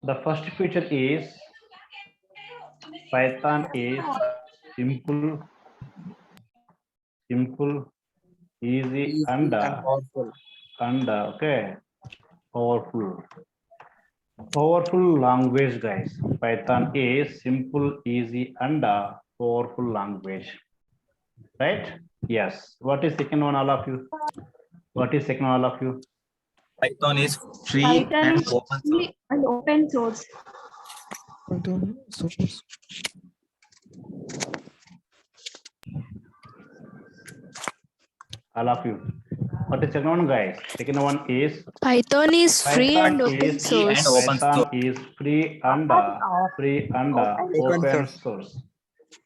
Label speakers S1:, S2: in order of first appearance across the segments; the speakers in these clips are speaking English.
S1: The first feature is Python is simple, easy, and
S2: Easy and powerful.
S1: okay, powerful. Powerful language, guys. Python is simple, easy, and powerful language. Right? Yes. What is second one, all of you? What is second one, all of you?
S3: Python is free
S4: Python
S3: and
S4: is
S3: open source.
S4: free and open source.
S1: All of you. What is second one, guys? Second one is
S5: Python is free
S1: Python
S5: and open
S1: is
S3: Free and
S5: source.
S3: open source.
S1: Python is free and
S2: Open
S1: open
S2: source.
S1: source.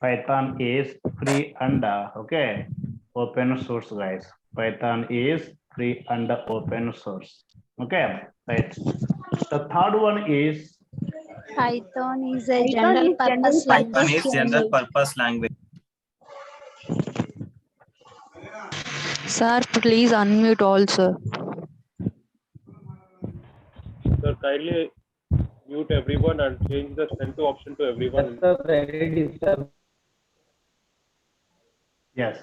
S1: Python is free and okay, open source, guys. Python is free and open source. Okay, right. The third one is
S5: Python is a
S4: Python
S5: general
S4: is general
S5: purpose
S3: Python
S5: language.
S3: is general purpose language.
S5: Sir, please unmute also.
S6: Sir, kindly mute everyone and change the send to option to everyone.
S1: yes.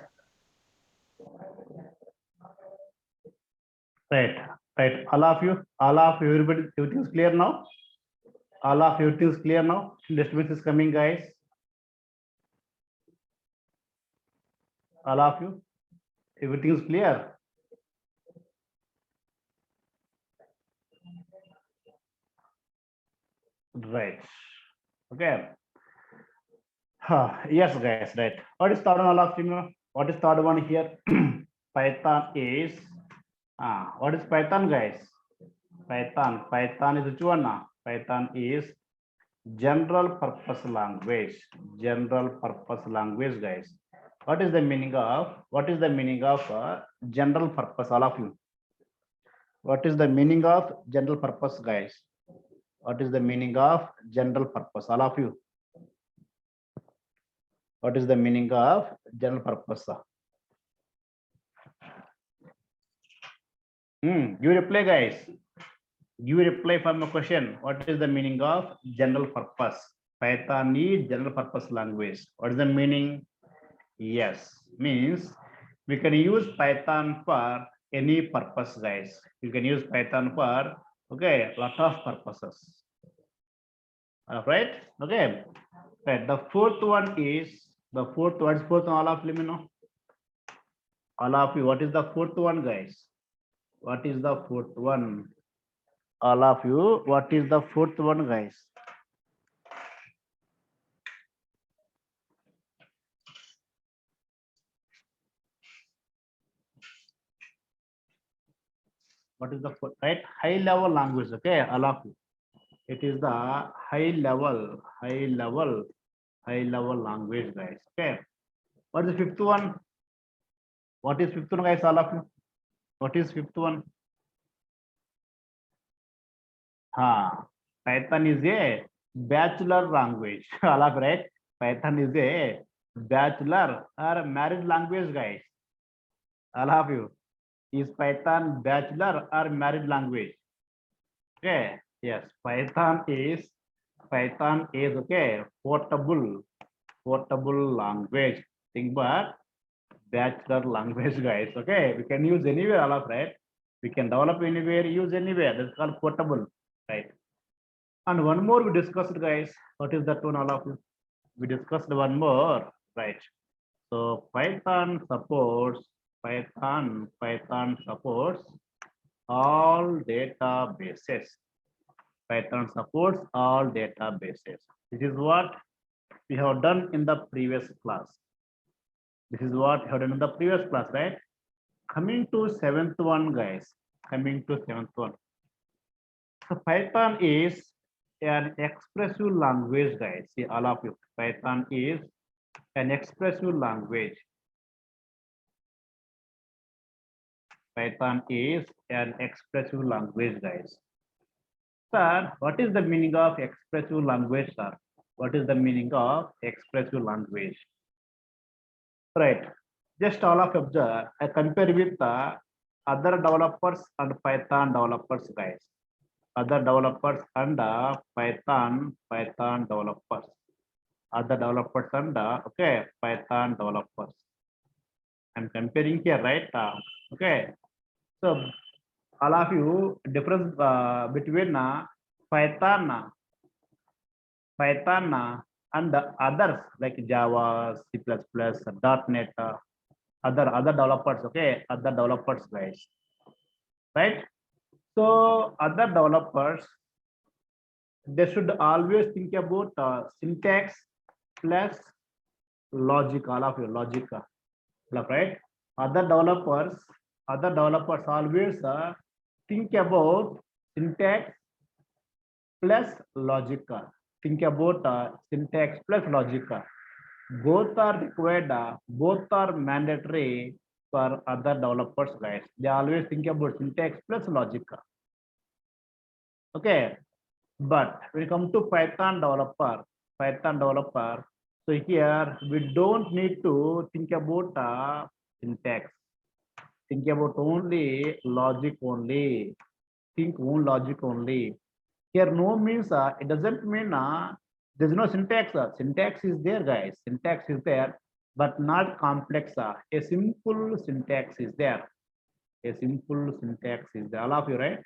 S1: Right, right. All of you, everybody, everything is clear now. All of you, everything is clear now. Disturbance is coming, guys. All of you, everything is clear. Right. Okay. Yes, guys. Right. What is third one, all of you know? What is third one here? Python is. What is Python, guys? Python is which one? Python is general purpose language. General purpose language, guys. What is the meaning of general purpose, all of you? What is the meaning of general purpose, guys? What is the meaning of general purpose, all of you? What is the meaning of general purpose? You reply, guys. You reply for my question. What is the meaning of general purpose? Python is general purpose language. What is the meaning? Yes, means we can use Python for any purpose, guys. You can use Python for okay, lot of purposes. All right, okay. Right. The fourth one is fourth one, all of you, let me know. All of you, what is the fourth one, guys? What is the fourth one? All of you, what is the fourth one, guys? What is the fourth, right? High level language, okay, all of you. It is the high level language, guys. Okay. What is the fifth one? What is fifth one, guys? All of you. What is fifth one? Python is a bachelor language. All of right. Python is a bachelor or married language, guys. All of you. Is Python bachelor or married language? Okay. Yes. Python is okay. Portable language. Think about bachelor language, guys. Okay. We can use anywhere, all of right. We can develop anywhere, use anywhere. That's called portable, right? And one more we discussed, guys. What is that one, all of you? We discussed one more, right? So Python supports all databases. Python supports all databases. This is what we have done in the previous class. This is what we have done in the previous class, right? Coming to seventh one, guys. So Python is an expressive language, guys. See, all of you. Python is an expressive language. Python is an expressive language, guys. Sir, what is the meaning of expressive language, sir? What is the meaning of expressive language? Right. Just all of observe. I compare with the other developers and Python developers, guys. other developers and Python developers. Other developers and okay, Python developers. I'm comparing here, right? Okay. So all of you difference between Python, and the others like Java, C++, .NET, other developers. Okay, other developers, guys. Right? So other developers, they should always think about syntax plus logic. All of you, logic, right? Other developers always think about syntax plus logic. Think about syntax plus logic. Both are required. Both are mandatory for other developers, guys. They always think about syntax plus logic. Okay, but when it comes to Python developer, so here we don't need to think about syntax. Think about only logic only. Think on logic only. Here no means it doesn't mean there's no syntax. Syntax is there, guys. Syntax is there, but not complex. A simple syntax is there. A simple syntax is there. All of you, right?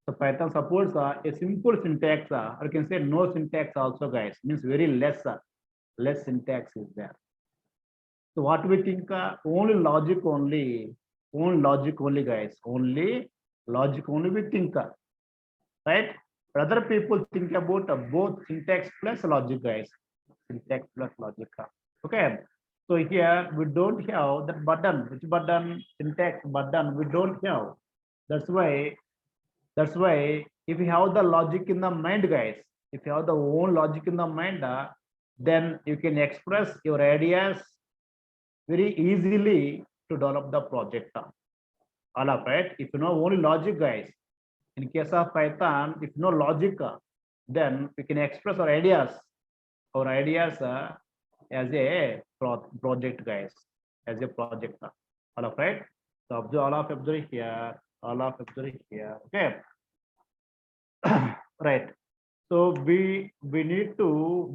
S1: So Python supports a simple syntax, or you can say no syntax also, guys. Means very less syntax is there. So what we think, only logic only, guys. Only logic only we think, right? But other people think about both syntax plus logic, guys. Syntax plus logic. Okay. So here we don't have that button. Which button? Syntax button. We don't have. That's why if you have the logic in the mind, guys, if you have the own logic in the mind, then you can express your ideas very easily to develop the project. All of right. If you know only logic, guys, in case of Python, if you know logic, then we can express our ideas as a project, guys, as a project. All of right. So observe here. Okay. Right. So we need to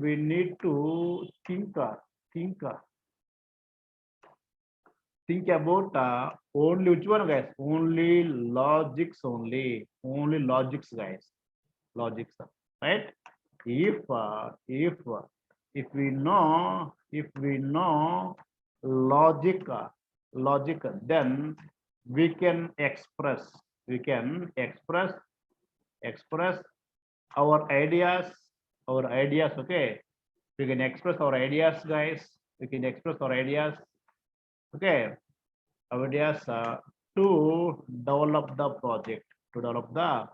S1: think about only which one, guys? Only logics only. Only logics, guys. Logics, right? If we know logic, then we can express our ideas. Okay, we can express our ideas, guys. We can express our ideas. Okay, our ideas to develop the project. To develop the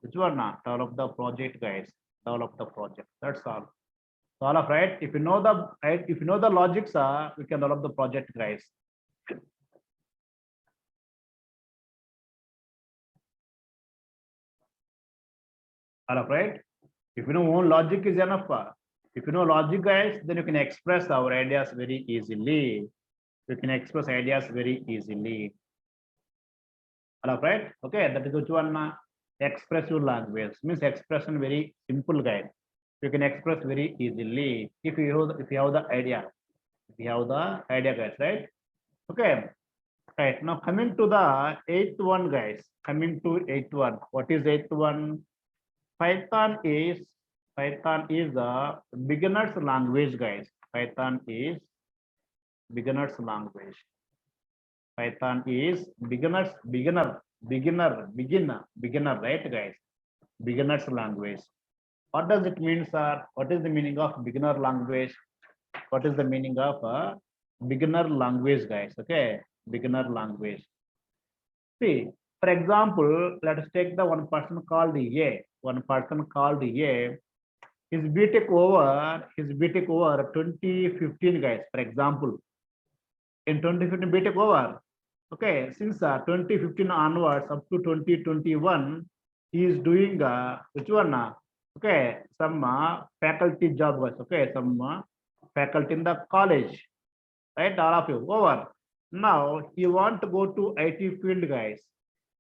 S1: which one? Develop the project, guys. Develop the project. That's all. So all of right. If you know the logics, we can develop the project, guys. All of right. If you know own logic is enough. If you know logic, guys, then you can express our ideas very easily. You can express ideas very easily. All right. Okay, that is which one? Expressive language means expression very simple, guys. You can express very easily if you have the idea. If you have the idea, guys, right? Okay. Right. Now coming to the eighth one, guys. Coming to eighth one. What is eighth one? Python is a beginner's language, guys. Python is beginner's language. Python is beginner, right, guys? Beginner's language. What does it mean, sir? What is the meaning of beginner language? What is the meaning of beginner language, guys? Okay, beginner language. See, for example, let us take the one person called A. One person called A. His BTech over 2015, guys. For example, in 2015 BTech over. Okay, since 2015 onwards up to 2021, he is doing which one? Okay, some faculty job, guys. Okay, some faculty in the college, right? All of you over. Now he want to go to IT field, guys.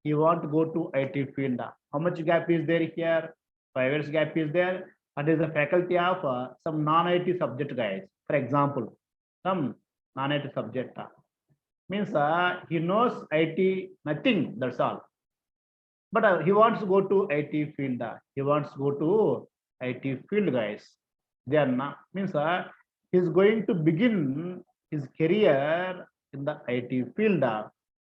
S1: he want to go to IT field. How much gap is there here? 5 years gap is there. And is the faculty of some non-IT subject, guys. For example, some non-IT subject means he knows IT nothing. That's all. But he wants to go to IT field. He wants to go to IT field, guys. Then means he's going to begin his career in the IT field.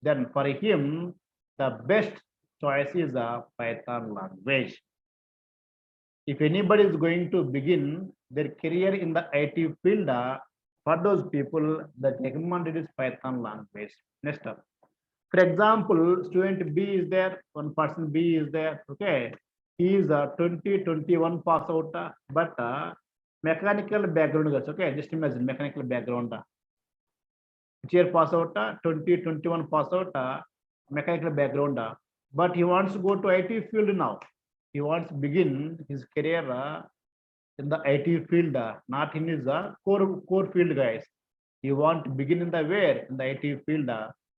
S1: Then for him, the best choice is a Python language. If anybody is going to begin their career in the IT field, for those people, the recommended is Python language. Next up. For example, student B is there, one person B is there, okay. He is a 2021 pass out, but mechanical background, okay. Just imagine mechanical background. Which year pass out? 2021 pass out, mechanical background. But he wants to go to IT field now. He wants to begin his career in the IT field, not in his core field, guys. He want to begin in the where? In the IT field.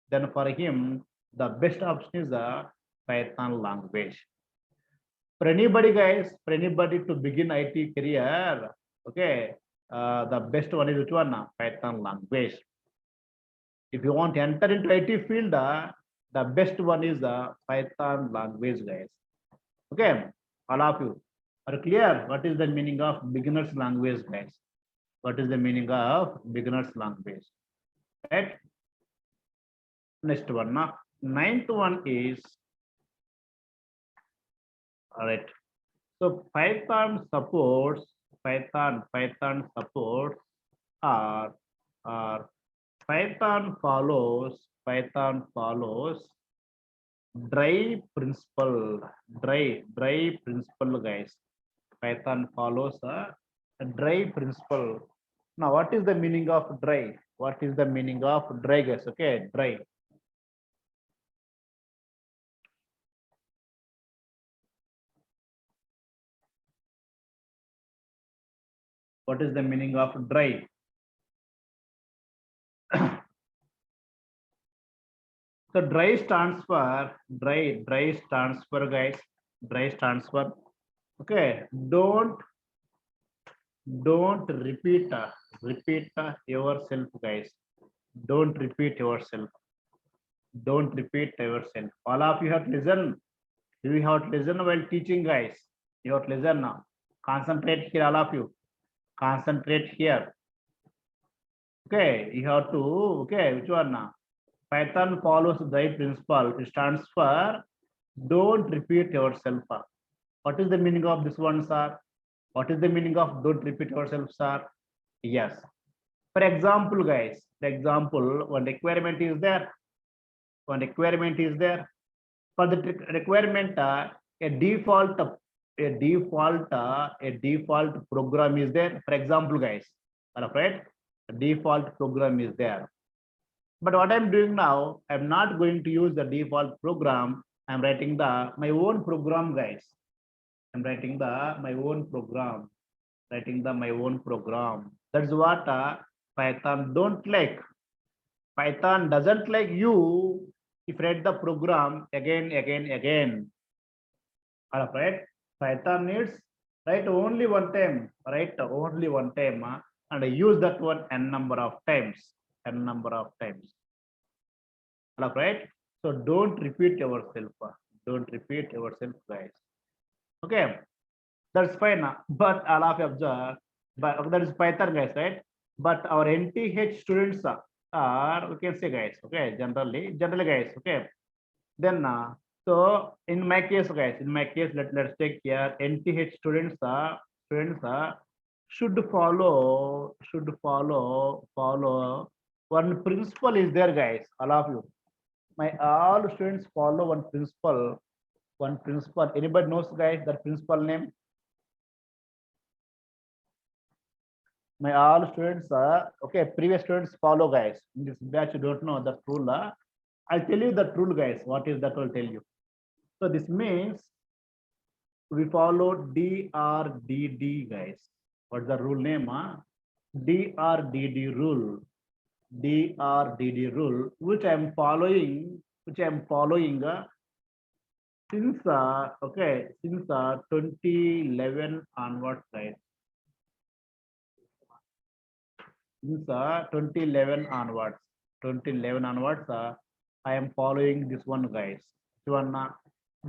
S1: Then for him, the best option is the Python language. For anybody, guys, for anybody to begin IT career, okay, the best one is which one? Python language. If you want to enter into IT field, the best one is the Python language, guys. Okay, all of you are clear? What is the meaning of beginner's language, guys? What is the meaning of beginner's language? Right? Next one, now ninth one is, all right. So Python supports Python supports or Python follows dry principle, dry principle, guys. Python follows a dry principle. Now, what is the meaning of dry? What is the meaning of dry, guys? Okay, dry. What is the meaning of dry? So dry stands for dry stands for, guys. Dry stands for, okay. Don't repeat yourself, guys. Don't repeat yourself. Don't repeat yourself. All of you have to listen. You have to listen while teaching, guys. You have to listen now. Concentrate here, all of you. Concentrate here. Okay, you have to, okay, which one now? Python follows the principle. It stands for don't repeat yourself. What is the meaning of this one, sir? What is the meaning of don't repeat yourself, sir? Yes. For example, guys, the example, one requirement is there. One requirement is there. For the requirement, a default program is there. For example, guys, all right, a default program is there. But what I'm doing now, I'm not going to use the default program. I'm writing my own program, guys. I'm writing my own program. My own program. That's what Python don't like. Python doesn't like you if you write the program again. All right. Python needs write only one time, right? Only one time, and use that one n number of times. All right. So don't repeat yourself. Don't repeat yourself, guys. Okay, that's fine. But all of you observe, but that is Python, guys, right? But our NTH students are, we can say, guys, okay, generally, guys, okay. Then so in my case, guys, let's take here NTH students should follow one principle is there, guys. All of you, all students follow one principle. Anybody knows, guys, that principle name? My all students okay, previous students follow, guys. In this batch, you don't know the rule. I'll tell you the rule, guys. What is that? I'll tell you. So this means we follow DRDD, guys. What's the rule name? DRDD rule. DRDD rule, which I'm following since okay, since 2011 onwards, guys. Since 2011 onwards, 2011 onwards, I am following this one, guys. This one,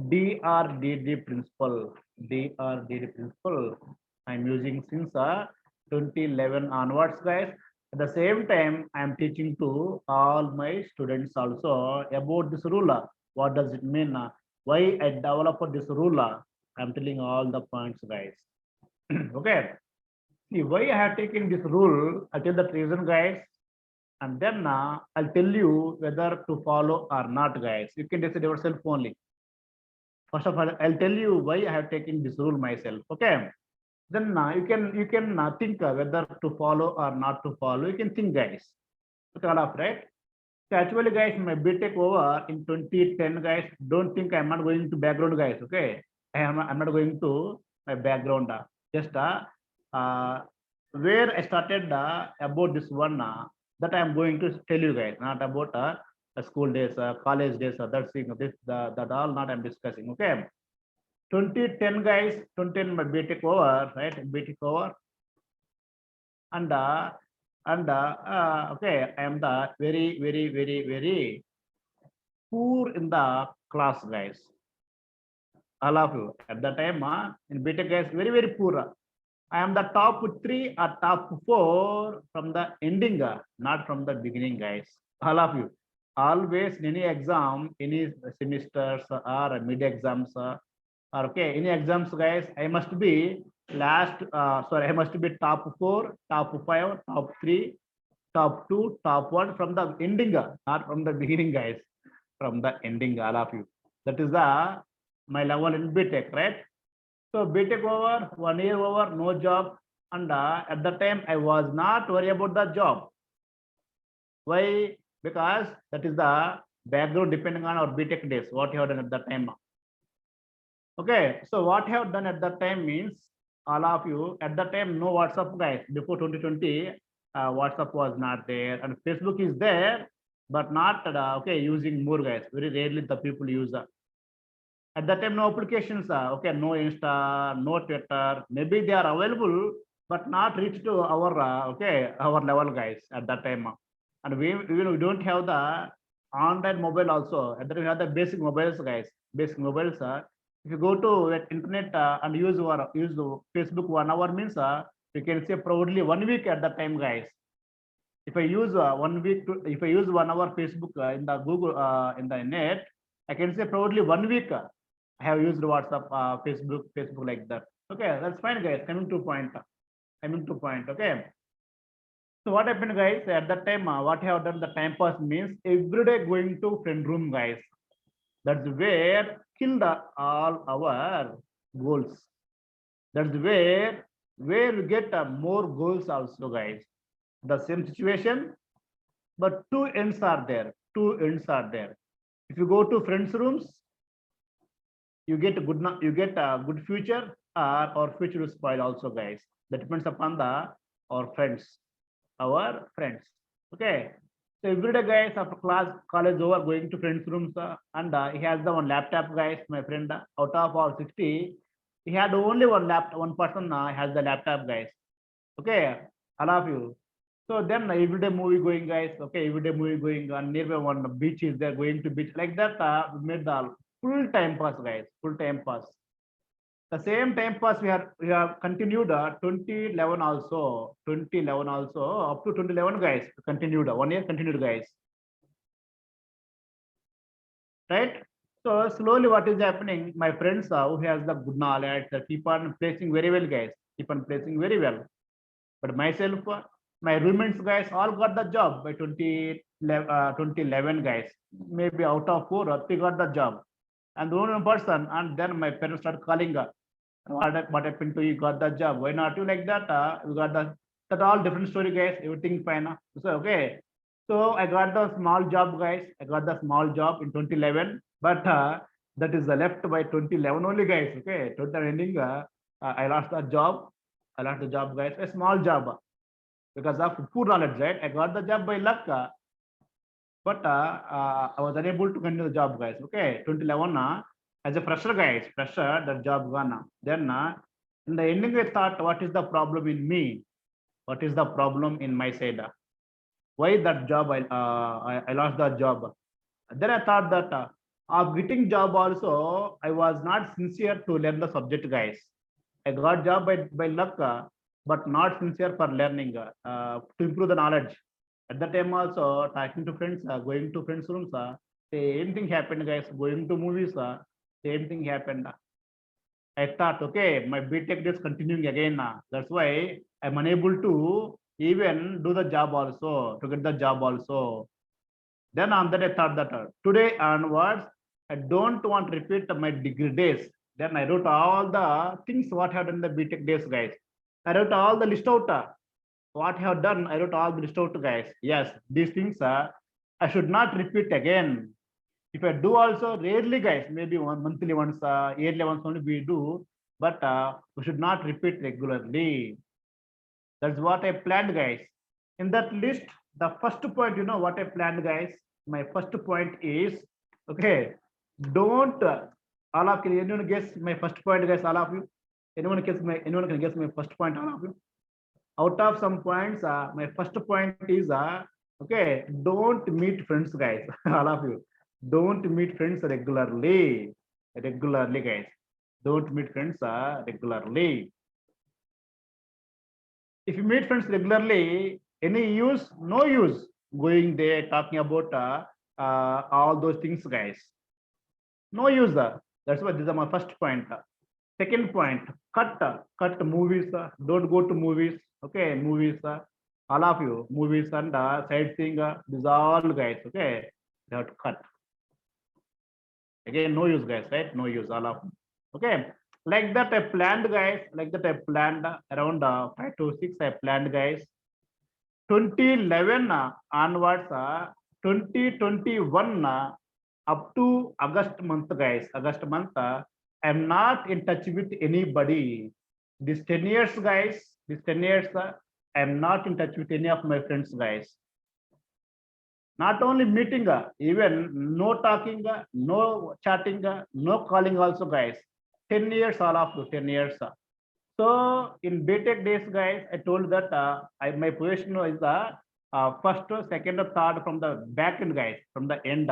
S1: DRDD principle. DRDD principle. I'm using since 2011 onwards, guys. At the same time, I am teaching to all my students also about this ruler. What does it mean? Why I developed this ruler? I'm telling all the points, guys. Okay. See, why I have taken this rule, I'll tell the reason, guys, and then I'll tell you whether to follow or not, guys. You can decide yourself only. First of all, I'll tell you why I have taken this rule myself. Okay. Then you can think whether to follow or not to follow. You can think, guys. Okay, all of right. So actually, guys, my BTech over in 2010, guys. Don't think I'm not going to background, guys. Okay, I'm not going to my background. Just where I started about this one that I'm going to tell you guys, not about school days, college days, that thing, this that all not I'm discussing. Okay, 2010, guys, 2010 my BTech over, right? BTech over, and okay, I am the very poor in the class, guys. All of you at the time in BTech, guys, very poor. I am the top 3 or top 4 from the ending, not from the beginning, guys. All of you. Always in any exam, any semesters or mid exams, or okay, any exams, guys, I must be last, sorry, I must be top 4, top 5, top 3, top 2, top 1 from the ending, not from the beginning, guys. From the ending, all of you. That is the my level in BTech, right? So BTech over, 1 year over, no job. And at the time, I was not worried about the job. Why? Because that is the background depending on our BTech days, what you have done at that time. Okay, so what you have done at that time means all of you, at that time, no WhatsApp, guys. Before 2020, WhatsApp was not there. And Facebook is there, but not, okay, using more, guys. Very rarely the people use at that time, no applications, okay, no Insta, no Twitter. Maybe they are available, but not reach to our, okay, our level, guys, at that time. And we don't have the online mobile also. At that time, we have the basic mobiles, guys. Basic mobiles. If you go to internet and use the Facebook 1 hour means, you can say proudly 1 week at that time, guys. If I use 1 week, if I use 1 hour Facebook in the Google, in the net, I can say proudly 1 week. I have used WhatsApp, Facebook like that. Okay, that's fine, guys. Coming to point. Okay. So what happened, guys? At that time, what I have done the time pass means every day going to friend room, guys. That's where killed all our goals. That's where we get more goals also, guys. The same situation, but two ends are there. Two ends are there. If you go to friends rooms, you get a good future, or future will spoil also, guys. That depends upon our friends. Okay, so every day, guys, after college over, going to friends rooms, and he has the one laptop, guys. My friend, out of our 60, he had only one laptop. One person has the laptop, guys. Okay, all of you. So then everyday movie going, guys. Okay, everyday movie going on nearby one beach is there, going to beach like that. We made the full time pass, guys. Full time pass. The same time pass we have continued 2011 also. 2011 also up to 2011, guys. Continued 1 year continued, guys. Right. So slowly, what is happening? My friends who has the good knowledge, keep on placing very well, guys. Keep on placing very well. But myself, my roommates, guys, all got the job by 2011, guys. Maybe out of 4, 3 got the job. And the only person, and then my parents started calling her. What happened to you? Got the job? Why not you like that? You got that all different story, guys. Everything fine. So okay. So I got the small job, guys. I got the small job in 2011, but that is left by 2011 only, guys. Okay, total ending. I lost the job. I lost the job, guys. A small job because of poor knowledge, right? I got the job by luck, but I was unable to continue the job, guys. Okay, 2011. as a fresher guys, fresher, that job gone. Then in the ending, I thought, what is the problem in me? What is the problem in my side? Why that job? I lost that job. Then I thought that of getting job also, I was not sincere to learn the subject, guys. I got job by luck, but not sincere for learning to improve the knowledge. At the time also, talking to friends, going to friends' rooms, same thing happened, guys. Going to movies, same thing happened. I thought, okay, my BTech is continuing again. That's why I'm unable to even do the job also, to get the job also. Then on that, I thought that today onwards, I don't want to repeat my degree days. Then I wrote all the things what I have done in the BTech days, guys. I wrote all the list out. What I have done, I wrote all the list out, guys. Yes, these things I should not repeat again. If I do also rarely, guys, maybe one monthly once, yearly once only we do, but we should not repeat regularly. That's what I planned, guys. In that list, the first point, you know what I planned, guys? My first point is, okay, don't, all of you, anyone guess my first point, guys, all of you? Anyone can guess my first point, all of you? Out of some points, my first point is, okay, don't meet friends, guys, all of you. Don't meet friends regularly, guys. Don't meet friends regularly. If you meet friends regularly, any use? No use going there talking about all those things, guys. No use. That's why this is my first point. Second point, cut movies. Don't go to movies. Okay, movies. All of you, movies and sightseeing. These all, guys. Okay, they have to cut. Again, no use, guys. Right? No use. All of them. Okay. Like that, I planned, guys. Like that, I planned around 5 to 6. I planned, guys. 2011 onwards, 2021 up to August month, guys. August month, I'm not in touch with anybody. These 10 years, guys. These 10 years, I'm not in touch with any of my friends, guys. Not only meeting, even no talking, no chatting, no calling also, guys. 10 years, all of you, 10 years. So in BTech days, guys, I told that my position is the first, second, or third from the back end, guys, from the end.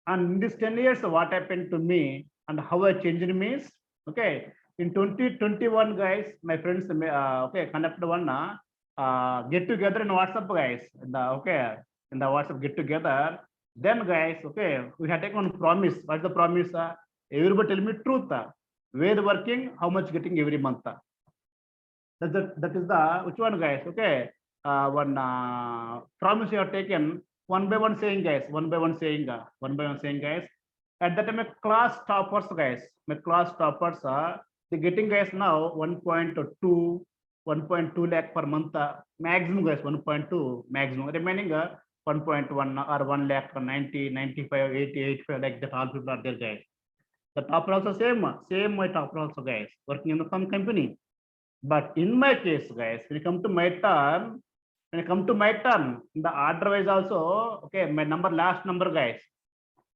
S1: And in these 10 years, what happened to me and how I changed means, okay, in 2021, guys, my friends, okay, conducted one get together in WhatsApp, guys. In the WhatsApp get together. Then, guys, okay, we had taken one promise. What's the promise? Everybody tell me truth. Where working, how much getting every month. That is the which one, guys? Okay, one promise you have taken one by one saying, guys. One by one saying, guys. At that time, my class toppers, guys. My class toppers are they getting, guys, now 1.2 lakh per month, maximum, guys. 1.2 maximum. Remaining 1.1 or 1 lakh or 90, 95, 80, 85, like that. All people are there, guys. The topper also same my topper also, guys, working in some company. But in my case, guys, when it come to my turn, in the order wise also, okay, my last number, guys.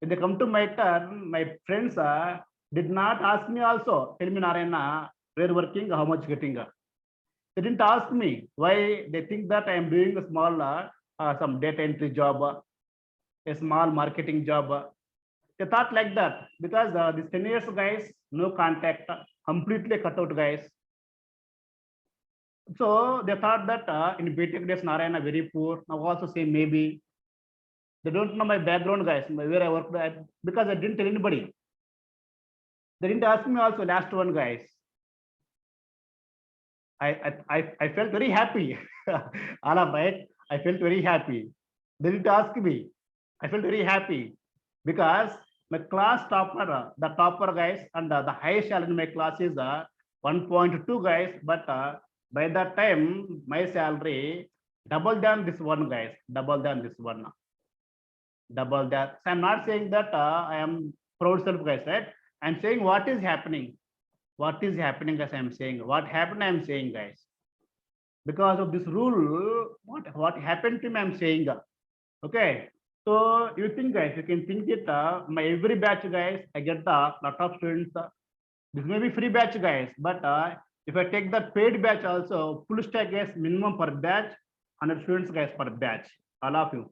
S1: When they come to my turn, my friends did not ask me also, tell me, Narayana, where working, how much getting. They didn't ask me why. They think that I am doing a small, some data entry job, a small marketing job. They thought like that because these 10 years, guys, no contact, completely cut out, guys. So they thought that in BTech days, Narayana very poor. Now also say maybe they don't know my background, guys, where I worked at, because I didn't tell anybody. They didn't ask me also. Last one, guys. I felt very happy. All right, I felt very happy. They didn't ask me. I felt very happy because my class topper, the topper, guys, and the highest salary in my class is 1.2, guys. But by that time, my salary double than this one, guys. Double than this one. Double that. So I'm not saying that I am proud self, guys, right? I'm saying what is happening. What is happening, guys? I'm saying what happened. I'm saying, guys, because of this rule, what happened to me? I'm saying, okay. So you think, guys, you can think it. My every batch, guys, I get a lot of students. This may be free batch, guys, but if I take the paid batch also, full stack, guys, minimum per batch 100 students, guys, per batch. All of you.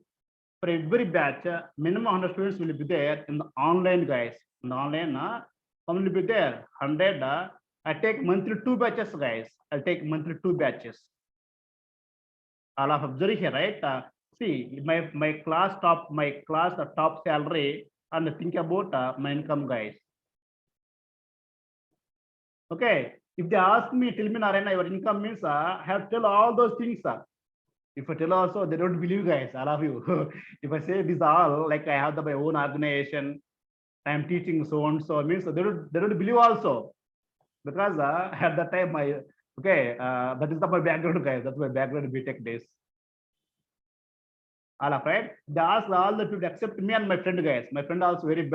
S1: For every batch, minimum 100 students will be there in the online, guys. In the online, how many will be there? 100. I take monthly 2 batches, guys. I'll take monthly 2 batches. All of observe here, right? See, my class top salary, and think about my income, guys. Okay, if they ask me, tell me, Narayana, your income means I have to tell all those things. If I tell also, they don't believe, guys. All of you. If I say this all, like I have my own organization, I am teaching so and so, means they don't believe also, because at that time that is my background, guys. That's my background BTech days. All of right. They asked all the people except me and my friend, guys. My friend also very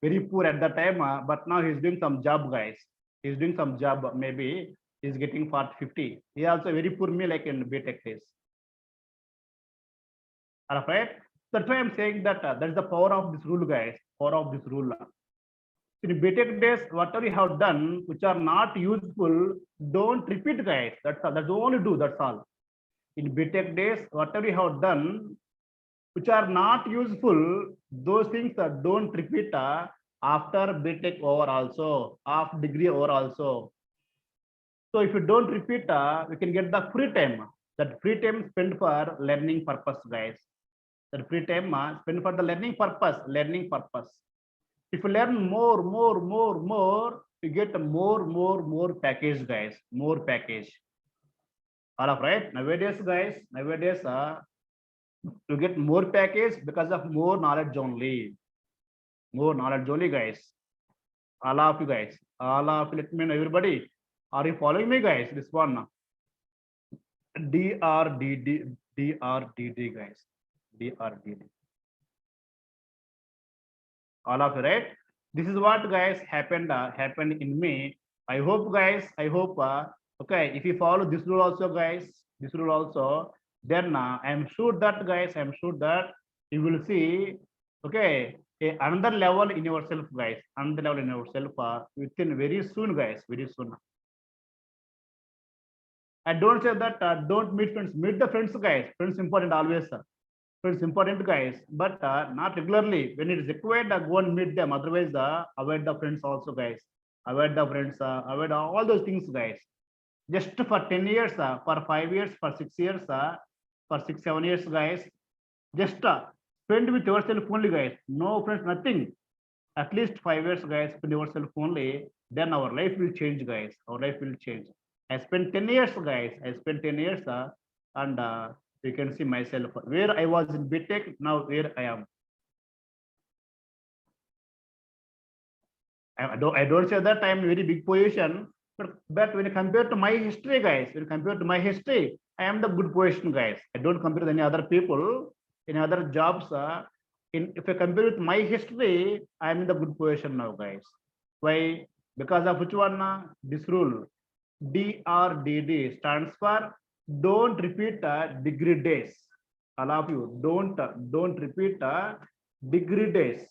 S1: very poor at that time, but now he's doing some job, guys. He's doing some job. Maybe he's getting 40, 50. He also very poor me like in BTech days. All right. That's why I'm saying that that is the power of this rule, guys. Power of this rule. In BTech days, whatever you have done, which are not useful, don't repeat, guys. That's all. That's only do. That's all. In BTech days, whatever you have done, which are not useful, those things don't repeat after BTech over also, after degree over also. So if you don't repeat, we can get the free time. That free time spent for learning purpose, guys. That free time spent for the learning purpose. If you learn more, you get more package, guys. More package. All of right. Nowadays, guys. To get more package because of more knowledge only. More knowledge only, guys. All of you guys. All of you, let me know, everybody. Are you following me, guys? This one. DRDD, guys. DRDD. All of you, right? This is what, guys, happened in me. I hope, guys. Okay, if you follow this rule also, guys, then I'm sure that, guys, you will see, okay, another level in yourself, guys, within very soon, guys, very soon. I don't say that don't meet friends, meet the friends, guys. Friends important always, friends important, guys, but not regularly. When it is required, go and meet them. Otherwise, avoid the friends also, guys. Avoid all those things, guys. Just for 10 years, for 5 years, for 6 years, for 6, 7 years, guys, just spend with yourself only, guys. No friends, nothing. At least 5 years, guys, spend yourself only. Then our life will change, guys. Our life will change. I spent 10 years, guys. And you can see myself where I was in BTech, now where I am. I don't say that I am in very big position, but when you compare to my history, guys, I am the good position, guys. I don't compare with any other people in other jobs. If I compare with my history, I am in the good position now, guys. Why? Because of which one? This rule. DRDD stands for don't repeat degree days. All of you, don't repeat degree days.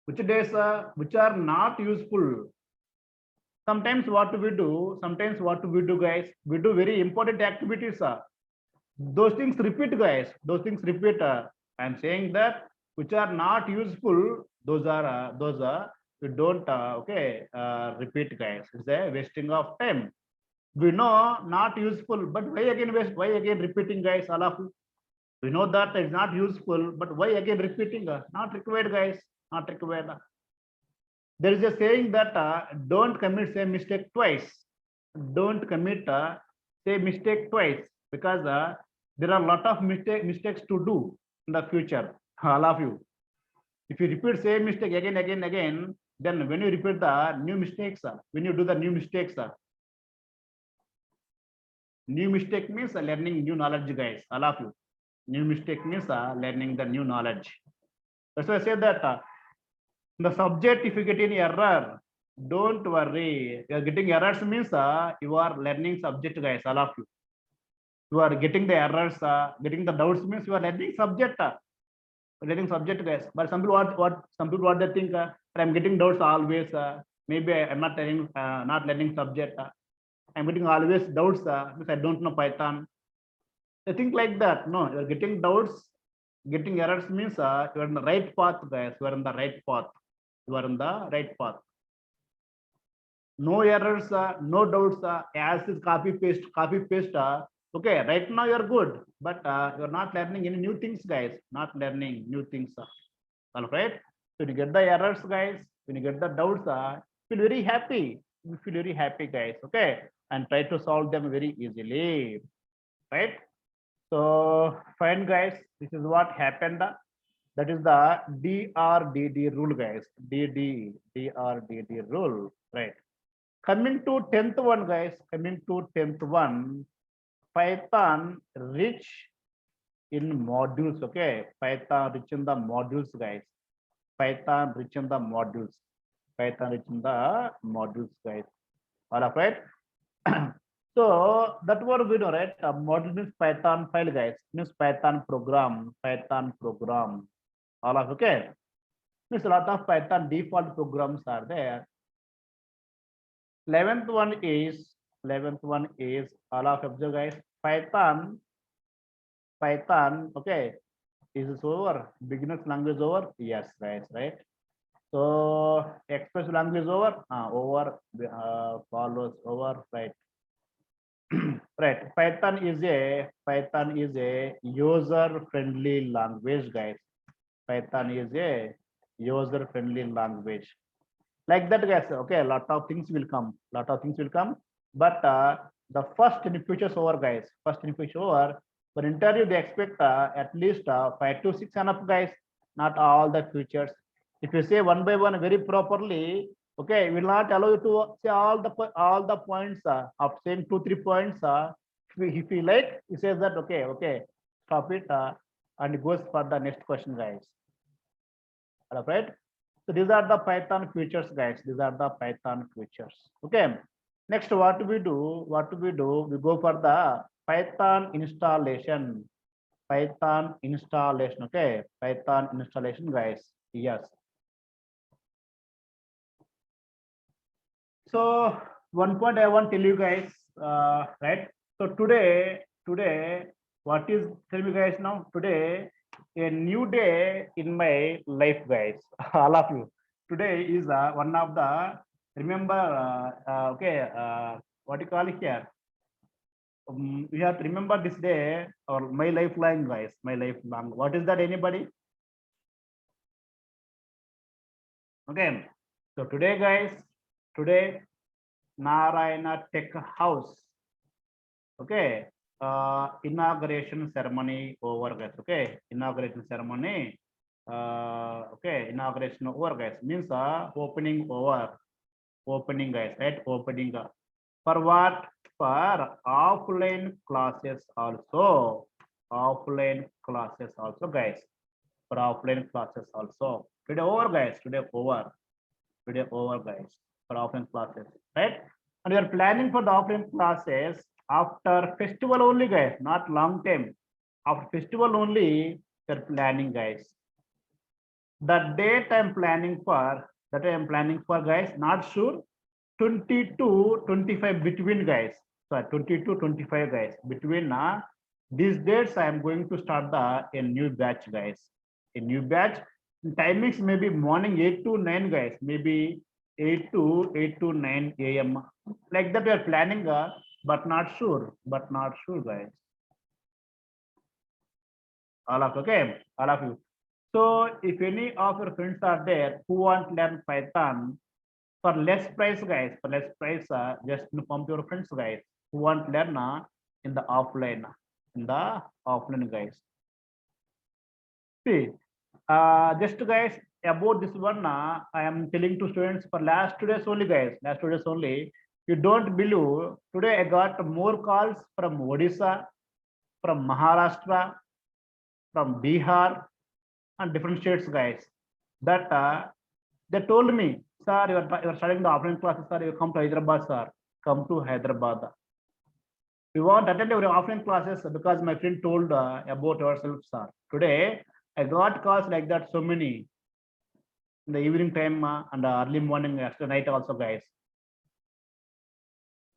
S1: Which days which are not useful. Sometimes what do we do, guys? We do very important activities. Those things repeat, guys. I'm saying that which are not useful, those are we don't repeat, guys. It's a wasting of time. We know not useful, but why again repeating, guys? All of you, we know that it's not useful, but why again repeating? Not required, guys. Not required. There is a saying that don't commit same mistake twice. Don't commit same mistake twice, because there are a lot of mistakes to do in the future. All of you, if you repeat same mistake again, then when you repeat the new mistakes, when you do the new mistakes, new mistake means learning new knowledge, guys. All of you, new mistake means learning the new knowledge. That's why I say that the subject, if you get any error, don't worry. You are getting errors means you are learning subject, guys. All of you. You are getting the errors, getting the doubts means you are learning subject. Learning subject, guys. But some people what they think, I'm getting doubts always. Maybe I'm not learning subject. I'm getting always doubts because I don't know Python. I think like that. No, you're getting doubts, getting errors means you're in the right path, guys. You are in the right path. You are in the right path. No errors, no doubts. As is copy paste, copy paste. Okay, right now you're good, but you're not learning any new things, guys. Not learning new things. All right. So when you get the errors, guys, when you get the doubts, feel very happy. You feel very happy, guys. Okay, and try to solve them very easily. Right. So fine, guys. This is what happened. That is the DRDD rule, guys. DRDD rule. Right. Coming to 10th one, guys. Coming to 10th one. Python rich in modules. Okay. Python rich in the modules, guys. Python rich in the modules. Python rich in the modules, guys. All right. So that what we know, right? A module means Python file, guys. Means Python program. Python program. All of okay. Means a lot of Python default programs are there. 11th one is all of observe, guys. Python. Okay. Is this over? Beginners language over? Yes, guys, right? So express language over? Over. Follows over, right? Right. Python is a user-friendly language, guys. Python is a user-friendly language. Like that, guys. Okay, a lot of things will come. But the first in futures over, guys. First in future over. For interview, they expect at least 5 to 6 enough, guys. Not all the futures. If you say one by one very properly, okay, will not allow you to say all the points of saying 2-3 points. If you like, he says that okay, stop it, and it goes for the next question, guys. All right. So these are the Python features, guys. These are the Python features. Okay. Next, what do we do? We go for the Python installation. Python installation. Okay. Python installation, guys. Yes. So one point I want to tell you guys, right? So today, what is, tell me guys now, today, a new day in my life, guys, all of you. Today is one of the, remember, what you call it here? We have to remember this day, or my lifeline, guys, my lifelong. What is that, anybody? Okay, so today, guys, today, Narayana Tech House. Okay, inauguration ceremony over, guys. Okay, inauguration ceremony. Okay, inauguration over, guys. Means opening over, opening, guys. Right, opening. For what? For offline classes also. Offline classes also, guys. For offline classes also. Today over, guys. Today over. Today over, guys. For offline classes, right? And we are planning for the offline classes after festival only, guys, not long time. After festival only, we are planning, guys. The date I'm planning for, guys, not sure. 20 to 25 between, guys. So 20 to 25, guys. Between these dates, I am going to start a new batch, guys. A new batch. Timings maybe morning 8 to 9, guys. Maybe 8 to 9 a.m. Like that we are planning, but not sure, guys. All of okay, all of you. So if any of your friends are there who want to learn Python for less price, guys, just inform your friends, guys, who want to learn in the offline, guys. See, just guys, about this one, I am telling to students for last 2 days only, guys. Last 2 days only. You don't believe. Today I got more calls from Odisha, from Maharashtra, from Bihar, and different states, guys. That they told me, sir, you are starting the offline classes, sir. You come to Hyderabad, sir. Come to Hyderabad. We want to attend our offline classes because my friend told about ourselves, sir. Today, I got calls like that so many in the evening time and early morning, after night also, guys.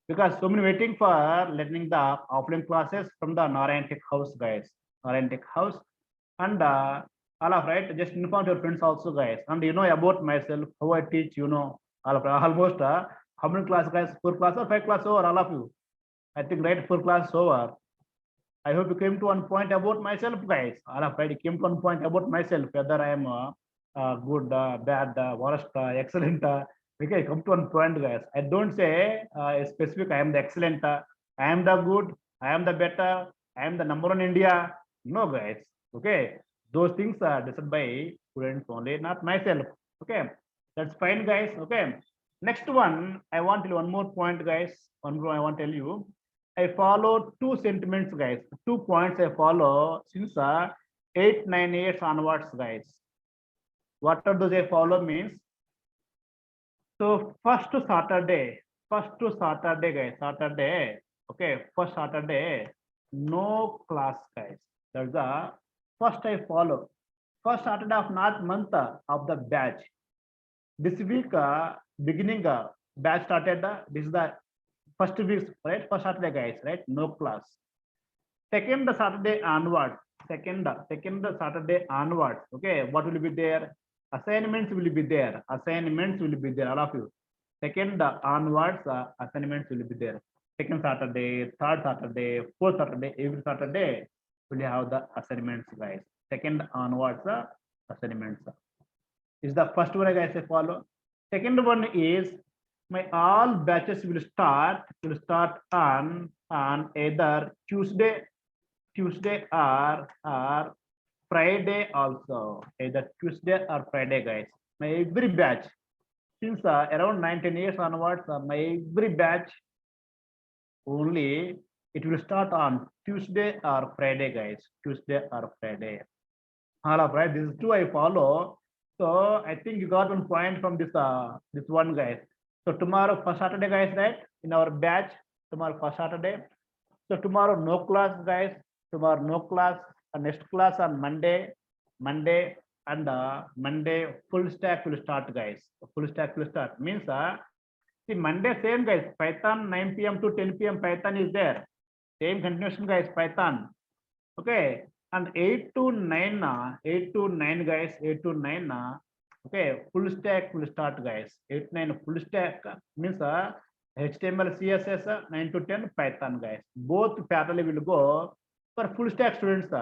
S1: Because so many waiting for learning the offline classes from the Narayan Tech House, guys. Narayan Tech House. And all of right, just inform your friends also, guys. And you know about myself, how I teach, you know, all of almost how many class, guys? 4 class or 5 class over, all of you. I think right, 4 class over. I hope you came to one point about myself, guys. All of right, you came to one point about myself, whether I am good, bad, worst, excellent. Okay, come to one point, guys. I don't say specific. I am the excellent. I am the good. I am the better. I am the number one in India. No, guys. Okay, those things are decided by students only, not myself. Okay, that's fine, guys. Okay, next one. I want to tell one more point, guys. One more I want to tell you. I follow 2 sentiments, guys. 2 points I follow since 8-9 years onwards, guys. What are those I follow means? So first Saturday, guys, Saturday. Okay, first Saturday, no class, guys. That's the first I follow. First Saturday of not month of the batch. This week, beginning batch started. This is the first week, right? First Saturday, guys, right? No class. Second Saturday onwards. Second Saturday onwards. Okay, what will be there? Assignments will be there. Assignments will be there. All of you. Second onwards, assignments will be there. Second Saturday, third Saturday, fourth Saturday, every Saturday will have the assignments, guys. Second onwards, assignments. Is the first one, guys, I follow. Second one is my all batches will start on either Tuesday or Friday also, either Tuesday or Friday, guys. My every batch since around 19 years onwards, my every batch only it will start on Tuesday or Friday, guys. Tuesday or Friday. All of right. This is 2 I follow. So I think you got one point from this this one, guys. So tomorrow first Saturday, guys, right? In our batch, tomorrow first Saturday. So tomorrow no class, guys. Tomorrow no class. Next class on Monday, and Monday full stack will start, guys. Full stack will start means see Monday same, guys. Python 9 p.m. to 10 p.m. Python is there. Same continuation, guys. Python. Okay, and 8 to 9, guys. 8 to 9. Okay, full stack will start, guys. 8-9 full stack means HTML, CSS, 9 to 10 Python, guys. Both parallel will go for full stack students.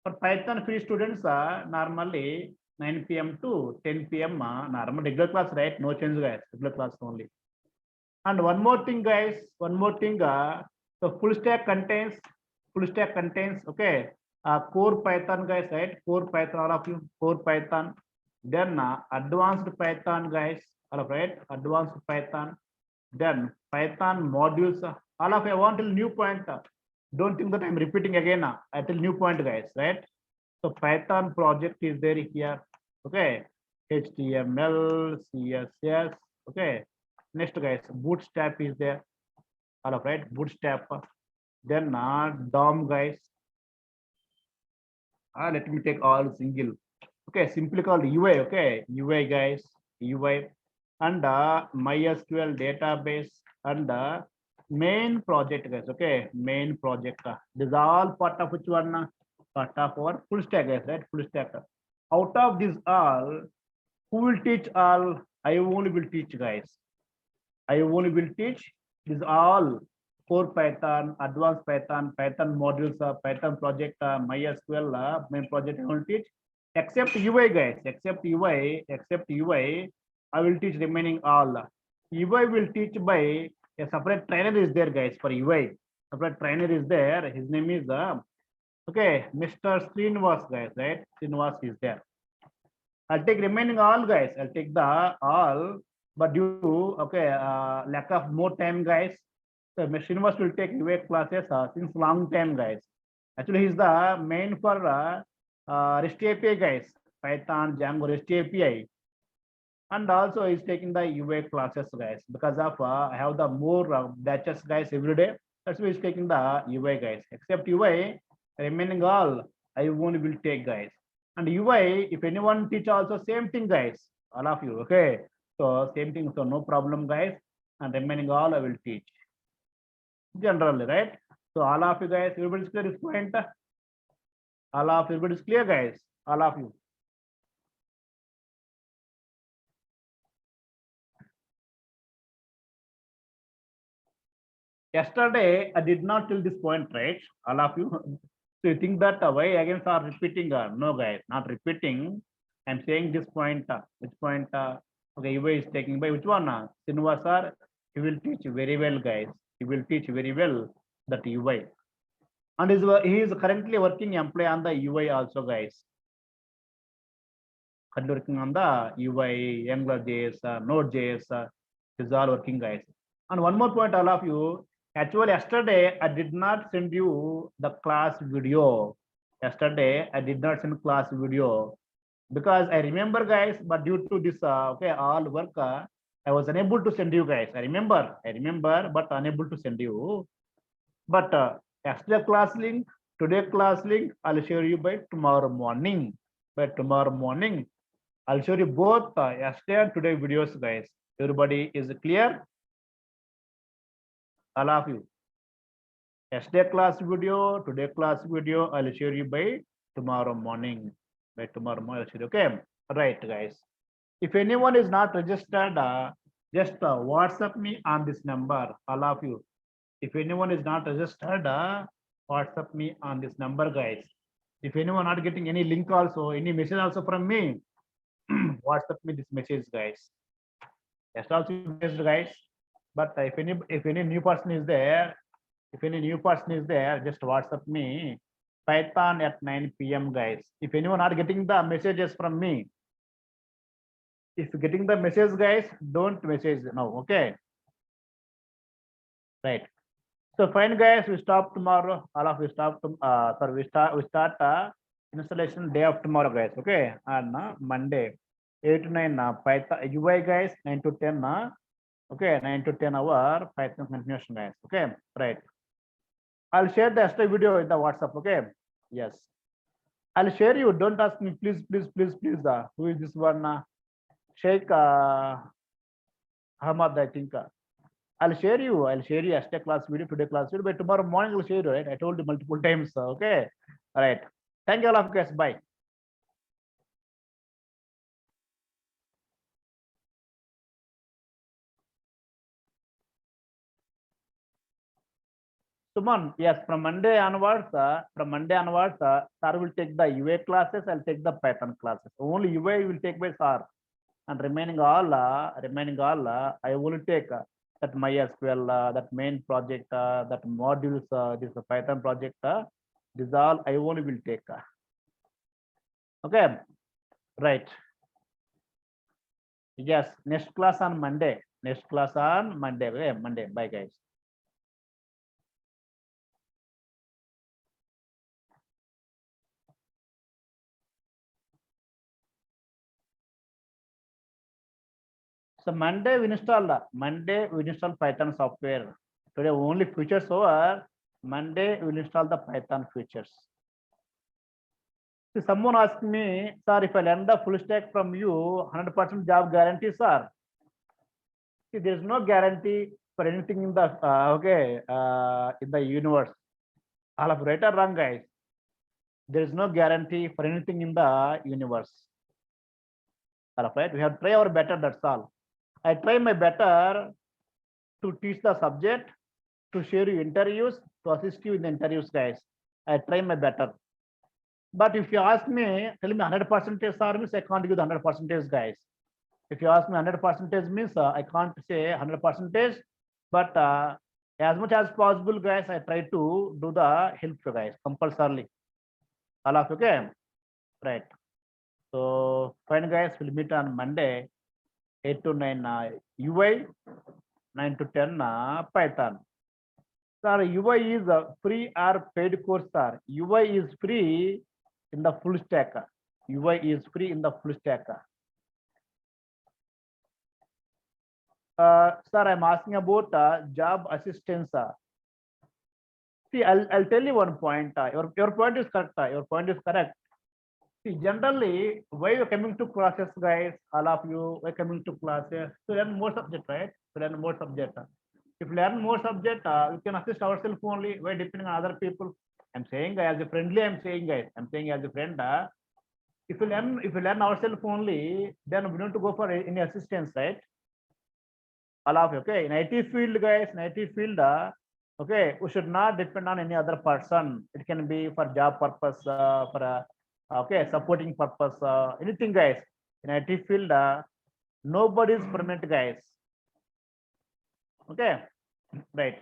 S1: For Python free students, normally 9 p.m. to 10 p.m. Normal regular class, right? No change, guys. Regular class only. And one more thing, guys. One more thing. So full stack contains. Okay. Core Python, guys, right? Core Python, all of you. Core Python. Then advanced Python, guys. All of right. Advanced Python. Then Python modules. All of you. I want to new point. Don't think that I'm repeating again. I tell new point, guys, right? So Python project is there here. Okay. HTML, CSS. Okay. Next, guys, Bootstrap is there. All of right. Bootstrap. Then DOM, guys. Let me take all single. Okay, simply called UI. Okay, UI, guys. UI and MySQL database and main project, guys. Okay, main project. This is all part of which one? Part of our full stack, guys, right? Full stack. Out of this all, who will teach all? I only will teach, guys. I only will teach this all core Python, advanced Python, Python modules, Python project, MySQL, main project I will teach. Except UI, guys. Except UI, I will teach remaining all. UI will teach by a separate trainer is there, guys, for UI. Separate trainer is there. His name is okay, Mr. Srinivas, guys, right? Srinivas is there. I'll take remaining all, guys. I'll take the all, but due to okay lack of more time, guys. So Srinivas will take UI classes since long time, guys. Actually, he's the main for REST API, guys. Python, Django, REST API. And also he's taking the UI classes, guys, because of I have the more batches, guys, every day. That's why he's taking the UI, guys. Except UI, remaining all I only will take, guys. And UI, if anyone teach also same thing, guys. All of you, okay? So same thing, so no problem, guys. And remaining all I will teach generally, right? So all of you guys, everybody's clear this point. All of everybody's clear, guys. All of you. Yesterday, I did not till this point, right? All of you. So you think that why again are repeating? No, guys, not repeating. I'm saying this point. Which point? Okay, UI is taking by which one? Sinva sir, he will teach very well, guys. He will teach very well that UI. And he is currently working employee on the UI also, guys. Currently working on the UI, AngularJS, Node.js. Is all working, guys. And one more point, all of you. Actually, yesterday I did not send you the class video. Yesterday I did not send class video because I remember, guys, but due to this okay, all work, I was unable to send you, guys. I remember, but unable to send you. But yesterday class link, today class link, I'll share you by tomorrow morning. By tomorrow morning, I'll show you both yesterday and today videos, guys. Everybody is clear? All of you. Yesterday class video, today class video, I'll share you by tomorrow morning. By tomorrow morning, I'll share you. Okay, right, guys. If anyone is not registered, just WhatsApp me on this number, all of you. If anyone is not registered, WhatsApp me on this number, guys. If anyone not getting any link also, any message also from me, WhatsApp me this message, guys. Yes, also message, guys. But if any new person is there, just WhatsApp me Python at 9 p.m. guys. If anyone are getting the messages from me, if you're getting the message, guys, don't message now, okay? Right. So fine, guys, we stop tomorrow. All of you stop. Sorry, we start installation day of tomorrow, guys. Okay, on Monday, 8 to 9 Python UI, guys, 9 to 10. Okay, 9 to 10 hour Python continuation, guys. Okay, right. I'll share the extra video in the WhatsApp. Okay, yes, I'll share you. Don't ask me, please. Who is this one? Sheikh Ahmad, I think. I'll share you yesterday class video, today class video, but tomorrow morning I'll share you, right? I told you multiple times. Okay, all right. Thank you all of you guys. Bye. Suman, yes, from Monday onwards, sir will take the UA classes. I'll take the Python classes. Only UA will take by sir, and remaining all, I will take that MySQL, that main project, that modules, this Python project. This all I only will take. Okay, right. Yes, next class on Monday. Okay, Monday. Bye, guys. So Monday we install Python software. Today only features over. Monday we will install the Python features. So someone asked me, sir, if I learn the full stack from you, 100% job guarantee, sir. See, there is no guarantee for anything in the in the universe. All of right or wrong, guys. There is no guarantee for anything in the universe. All of right. We have to try our better. That's all. I try my better to teach the subject, to share you interviews, to assist you in the interviews, guys. I try my better. But if you ask me, tell me 100% sir means I can't give the 100%, guys. If you ask me 100% means I can't say 100%, but as much as possible, guys, I try to do the help you guys compulsorily. All of you, okay? Right. So fine, guys, we'll meet on Monday, 8 to 9 UI, 9 to 10 Python. Sir, UI is a free or paid course, sir. UI is free in the full stack. UI is free in the full stack. Sir, I'm asking about job assistance. See, I'll tell you one point. Your point is correct. Your point is correct. See, generally, why you're coming to classes, guys? All of you are coming to classes to learn more subject, right? To learn more subject. If you learn more subject, we can assist ourselves only. Why depending on other people? I'm saying as a friendly. I'm saying, guys. I'm saying as a friend. If you learn ourselves only, then we don't to go for any assistance, right? All of you, okay? In IT field, guys, in IT field, okay, we should not depend on any other person. It can be for job purpose, for okay, supporting purpose, anything, guys. In IT field, nobody is permanent, guys. Okay, right.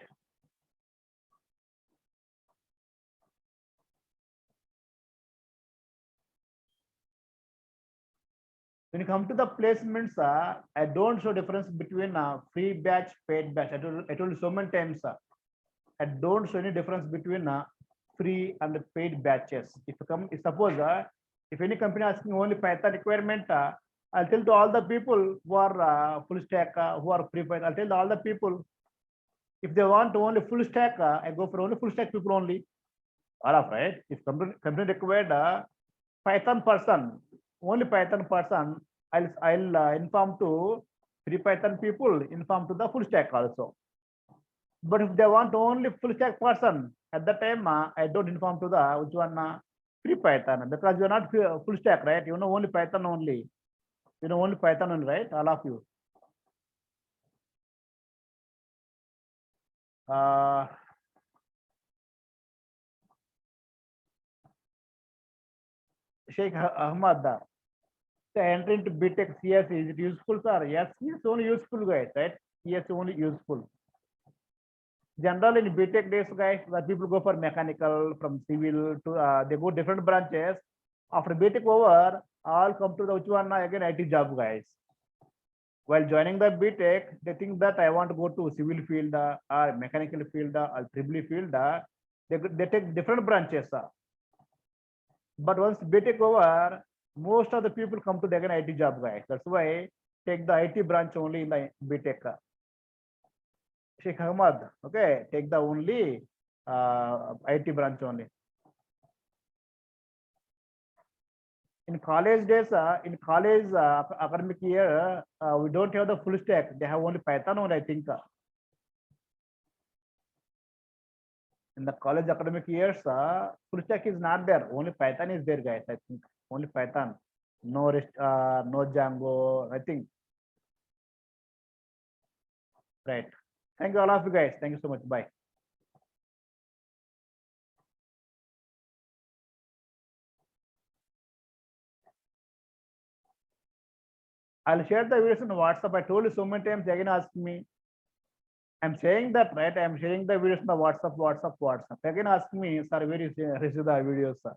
S1: When you come to the placements, I don't show difference between free batch, paid batch. I told you so many times. I don't show any difference between free and paid batches. If suppose if any company asking only Python requirement, I'll tell to all the people who are full stack, who are free Python. I'll tell all the people if they want only full stack, I go for only full stack people only. All of right. If company required Python person, only Python person, I'll inform to free Python people, inform to the full stack also. But if they want only full stack person, at that time I don't inform to the which one free Python, because you're not full stack, right? You know only Python only. You know only Python only, right? All of you. Sheikh Ahmad, the entry into BTech CS, is it useful, sir? Yes, yes, only useful, guys, right? Yes, only useful. Generally in BTech days, guys, the people go for mechanical, from civil to they go different branches. After BTech over, all come to the which one again IT job, guys. While joining the BTech, they think that I want to go to civil field or mechanical field or triple field. They take different branches. But once BTech over, most of the people come to the again IT job, guys. That's why take the IT branch only in the BTech. Sheikh Ahmad, okay, take the only IT branch only. In college days, in college academic year, we don't have the full stack. They have only Python only, I think. In the college academic years, full stack is not there. Only Python is there, guys. I think only Python. No rest, no Django. I think. Right. Thank you all of you guys. Thank you so much. Bye. I'll share the videos in WhatsApp. I told you so many times. Again, ask me. I'm saying that, right? I'm sharing the videos in the WhatsApp. Again, ask me, sir, where is receive the videos, sir?